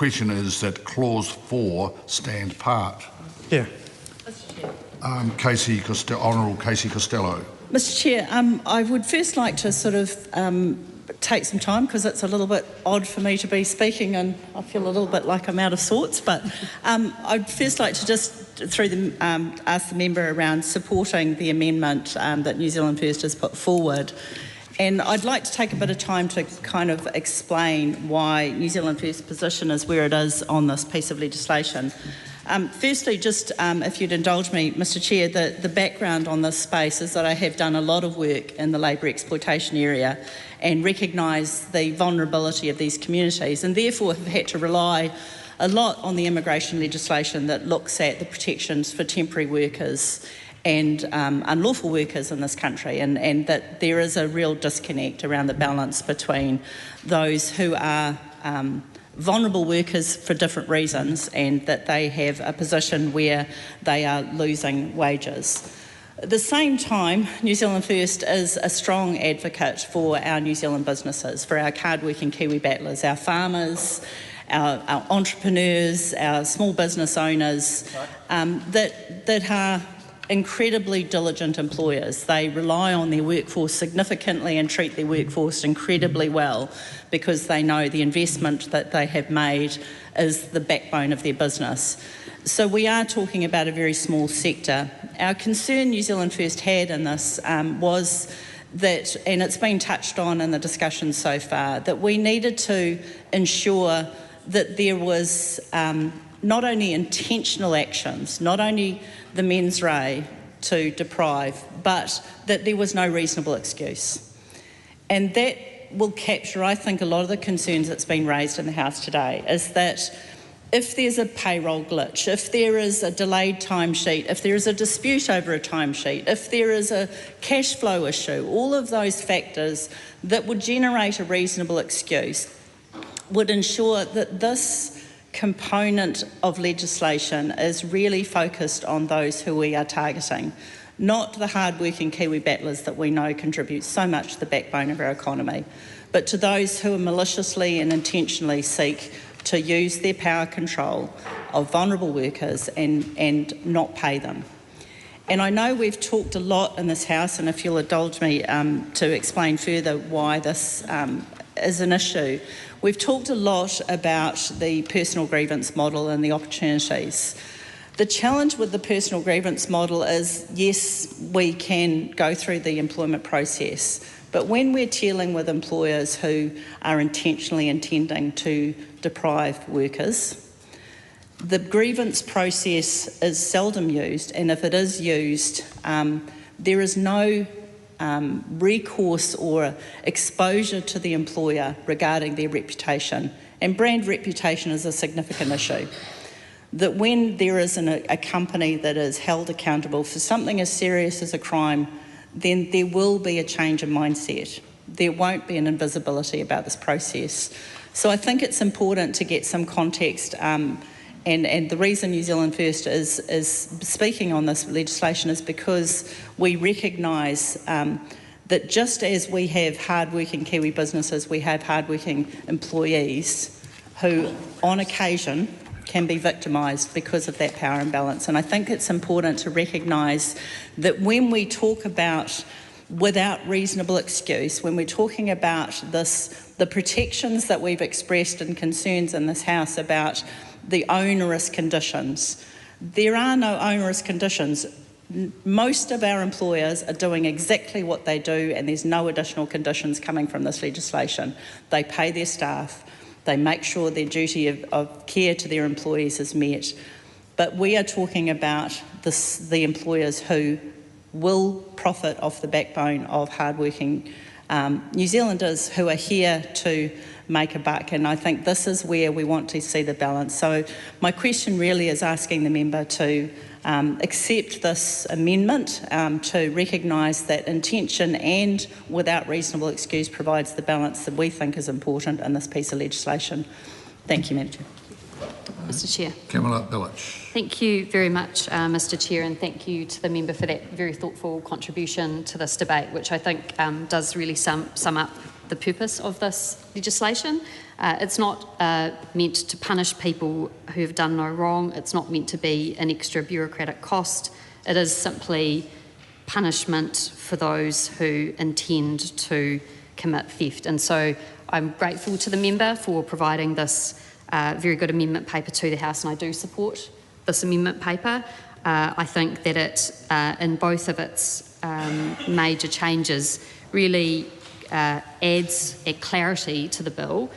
question is that clause 4 stand part. Yeah. Honourable Casey Costello. Mr Chair, I would first like to sort of take some time, because it's a little bit odd for me to be speaking and I feel a little bit like I'm out of sorts, but I'd first like to just ask the member around supporting the amendment that New Zealand First has put forward. And I'd like to take a bit of time to kind of explain why New Zealand First's position is where it is on this piece of legislation. Firstly, just if you'd indulge me, Mr Chair, the background on this space is that I have done a lot of work in the labour exploitation area and recognise the vulnerability of these communities, and therefore have had to rely a lot on the immigration legislation that looks at the protections for temporary workers and unlawful workers in this country, and that there is a real disconnect around the balance between those who are vulnerable workers for different reasons and that they have a position where they are losing wages. At the same time, New Zealand First is a strong advocate for our New Zealand businesses, for our hard-working Kiwi battlers, our farmers, our entrepreneurs, our small business owners, that are incredibly diligent employers. They rely on their workforce significantly and treat their workforce incredibly well because they know the investment that they have made is the backbone of their business. So we are talking about a very small sector. Our concern New Zealand First had in this was that, and it's been touched on in the discussion so far, that we needed to ensure that there was not only intentional actions, not only the mens rea to deprive, but that there was no reasonable excuse. And that will capture, I think, a lot of the concerns that's been raised in the House today, is that if there's a payroll glitch, if there is a delayed timesheet, if there is a dispute over a timesheet, if there is a cash flow issue, all of those factors that would generate a reasonable excuse would ensure that this component of legislation is really focused on those who we are targeting, not the hard-working Kiwi battlers that we know contribute so much to the backbone of our economy, but to those who maliciously and intentionally seek to use their power control of vulnerable workers and not pay them. And I know we've talked a lot in this House, and if you'll indulge me to explain further why this is an issue, we've talked a lot about the personal grievance model and the opportunities. The challenge with the personal grievance model is, yes, we can go through the employment process, but when we're dealing with employers who are intentionally intending to deprive workers, the grievance process is seldom used, and if it is used, there is no recourse or exposure to the employer regarding their reputation. And brand reputation is a significant issue. That when there is a company that is held accountable for something as serious as a crime, then there will be a change in mindset. There won't be an invisibility about this process. So I think it's important to get some context, and the reason New Zealand First is speaking on this legislation is because we recognise that just as we have hard-working Kiwi businesses, we have hard-working employees who, on occasion, can be victimised because of that power imbalance. And I think it's important to recognise that when we talk about without reasonable excuse, when we're talking about this, the protections that we've expressed and concerns in this House about the onerous conditions, there are no onerous conditions. Most of our employers are doing exactly what they do, and there's no additional conditions coming from this legislation. They pay their staff, they make sure their duty of care to their employees is met. But we are talking about the employers who will profit off the backbone of hardworking New Zealanders who are here to make a buck, and I think this is where we want to see the balance. So my question really is asking the member to accept this amendment to recognise that intention and without reasonable excuse provides the balance that we think is important in this piece of legislation. Thank you, Madam Chair. Mr Chair. Kamala Billich. Thank you very much, Mr Chair, and thank you to the member for that very thoughtful contribution to this debate, which I think does really sum up the purpose of this legislation. It's not meant to punish people who have done no wrong. It's not meant to be an extra bureaucratic cost. It is simply punishment for those who intend to commit theft. And so I'm grateful to the member for providing this very good amendment paper to the House, and I do support this amendment paper. I think that it, in both of its major changes, really adds a clarity to the bill